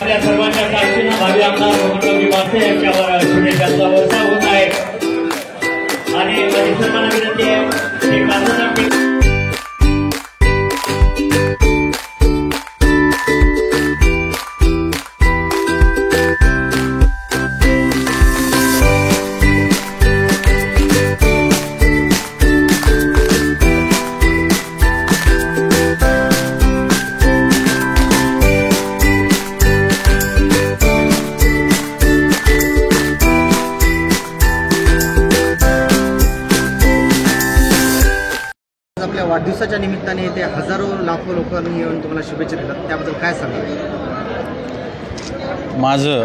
आपल्या सर्वांच्या साक्षीनं भावी आमदार मोहनरावजी वासे यांच्यावर शुभेच्छांचा वर्षाव होत आहे आणि माझी सर्वांना विनंती आहे एक माणसाचा आपल्या वाढदिवसाच्या निमित्ताने इथे हजारो लाखो लोकांनी येऊन तुम्हाला शुभेच्छा देतात, त्याबद्दल काय सांगाल? माझं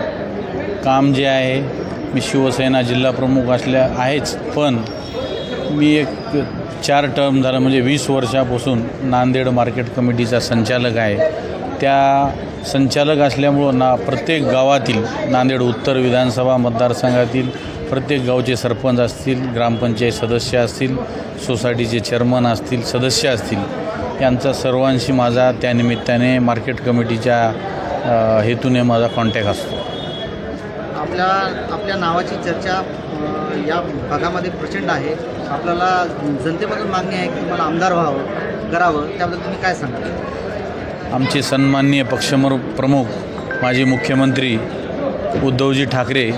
काम जे आहे, मी शिवसेना जिल्हा प्रमुख आहेच, पण मी एक 4 टर्म झालं म्हणजे 20 वर्षापासून नांदेड मार्केट कमिटीचा संचालक आहे. त्या संचालक असल्यामुळं प्रत्येक गावातील नांदेड उत्तर विधानसभा मतदारसंघातील प्रत्येक गावचे सरपंच असतील, ग्रामपंचायत सदस्य असतील, सोसायटीचे चेअरमन असतील, सदस्य असतील, यांचा सर्वांशी माझा त्यानिमित्ताने मार्केट कमिटीच्या हेतूने माझा कॉन्टॅक्ट असतो. आपल्या नावाची चर्चा या भागामध्ये प्रचंड आहे. आपल्याला जनतेमधून मागणी आहे की तुम्हाला आमदार करावं, त्याबद्दल तुम्ही काय सांगाल? आमचे सन्माननीय पक्षप्रमुख माजी मुख्यमंत्री उद्धवजी ठाकरे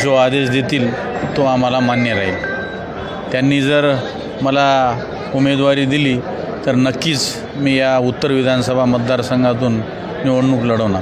जो आदेश देतील तो आम्हाला मान्य राहील. त्यांनी जर मला उमेदवारी दिली तर नक्कीच मी या उत्तर विधानसभा मतदारसंघातून निवडणूक लढवणार.